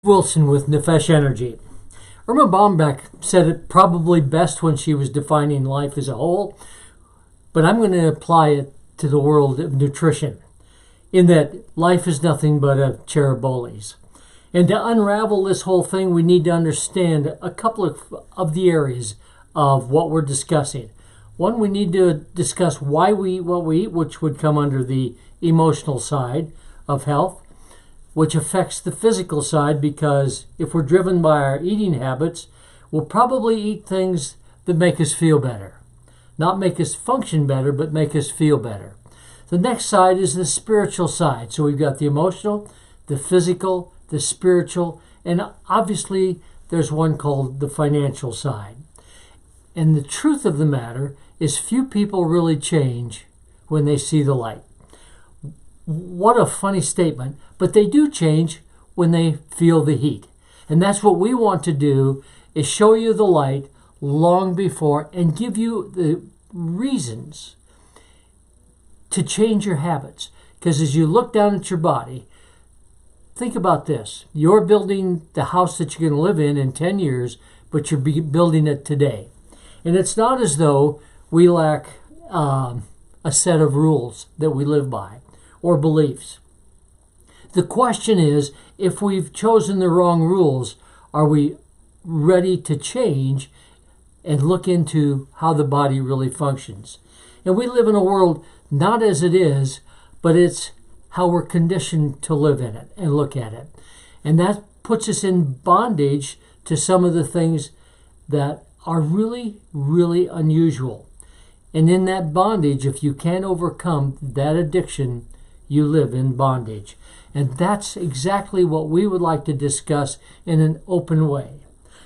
Wilson with Nefesh Energy. Irma Bombeck said it probably best when she was defining life as a whole, but I'm going to apply it to the world of nutrition, in that life is nothing but a charaboles. And to unravel this whole thing, we need to understand a couple of the areas of what we're discussing. One, we need to discuss why we eat what we eat, which would come under the emotional side of health, which affects the physical side, because if we're driven by our eating habits, we'll probably eat things that make us feel better. Not make us function better, but make us feel better. The next side is the spiritual side. So we've got the emotional, the physical, the spiritual, and obviously there's one called the financial side. And the truth of the matter is few people really change when they see the light. What a funny statement, but they do change when they feel the heat. And that's what we want to do, is show you the light long before and give you the reasons to change your habits. Because as you look down at your body, think about this. You're building the house that you're going to live in 10 years, but you're building it today. And it's not as though we lack a set of rules that we live by or beliefs. The question is, if we've chosen the wrong rules, are we ready to change and look into how the body really functions? And we live in a world not as it is, but it's how we're conditioned to live in it and look at it. And that puts us in bondage to some of the things that are really, really unusual. And in that bondage, if you can't overcome that addiction, you live in bondage. And that's exactly what we would like to discuss in an open way.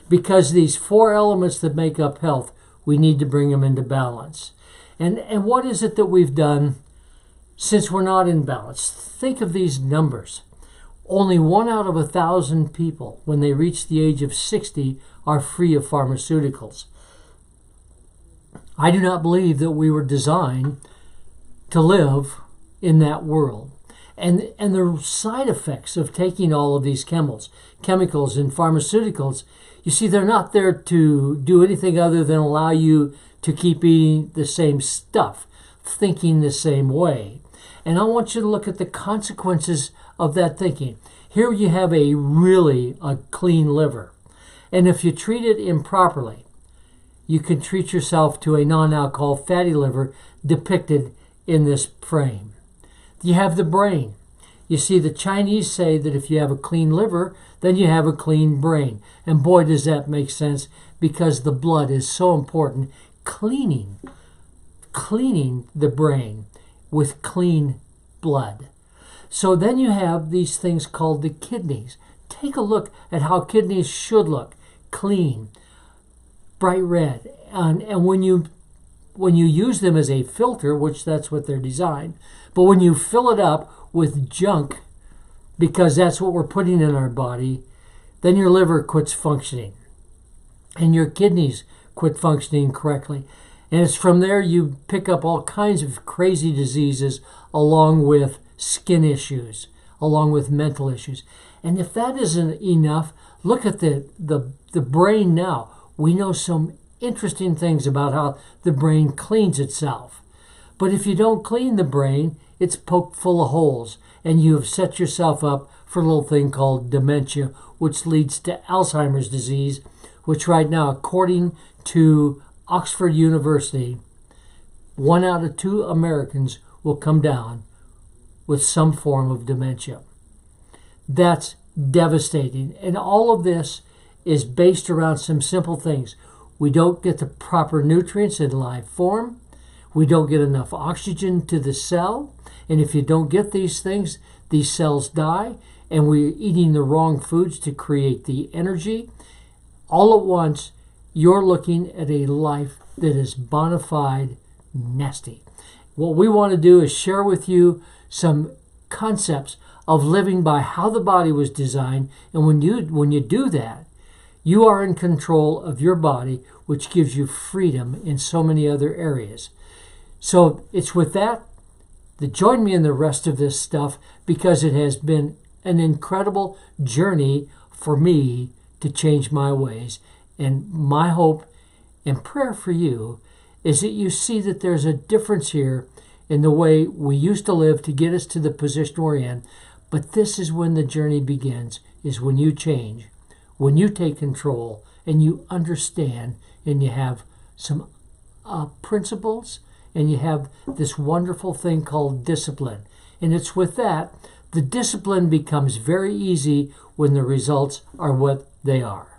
Because these four elements that make up health, we need to bring them into balance. And what is it that we've done since we're not in balance? Think of these numbers. Only 1 out of 1,000 people, when they reach the age of 60, are free of pharmaceuticals. I do not believe that we were designed to live in that world. And the side effects of taking all of these chemicals and pharmaceuticals, you see, they're not there to do anything other than allow you to keep eating the same stuff, thinking the same way. And I want you to look at the consequences of that thinking. Here you have a clean liver. And if you treat it improperly, you can treat yourself to a non-alcohol fatty liver depicted in this frame. You have the brain. You see, the Chinese say that if you have a clean liver, then you have a clean brain. And boy, does that make sense, because the blood is so important. Cleaning the brain with clean blood. So then you have these things called the kidneys. Take a look at how kidneys should look. Clean, bright red. And when you use them as a filter, which that's what they're designed, but when you fill it up with junk, because that's what we're putting in our body, then your liver quits functioning and your kidneys quit functioning correctly. And it's from there you pick up all kinds of crazy diseases, along with skin issues, along with mental issues. And if that isn't enough, look at the brain now. We know some interesting things about how the brain cleans itself. But if you don't clean the brain, it's poked full of holes, and you have set yourself up for a little thing called dementia, which leads to Alzheimer's disease, which right now, according to Oxford University, 1 out of 2 Americans will come down with some form of dementia. That's devastating. And all of this is based around some simple things. We don't get the proper nutrients in live form. We don't get enough oxygen to the cell. And if you don't get these things, these cells die. And we're eating the wrong foods to create the energy. All at once, you're looking at a life that is bona fide nasty. What we want to do is share with you some concepts of living by how the body was designed. And when you do that, you are in control of your body, which gives you freedom in so many other areas. So it's with that join me in the rest of this stuff, because it has been an incredible journey for me to change my ways. And my hope and prayer for you is that you see that there's a difference here in the way we used to live to get us to the position we're in. But this is when the journey begins, is when you change, when you take control and you understand and you have some principles and you have this wonderful thing called discipline. And it's with that, the discipline becomes very easy when the results are what they are.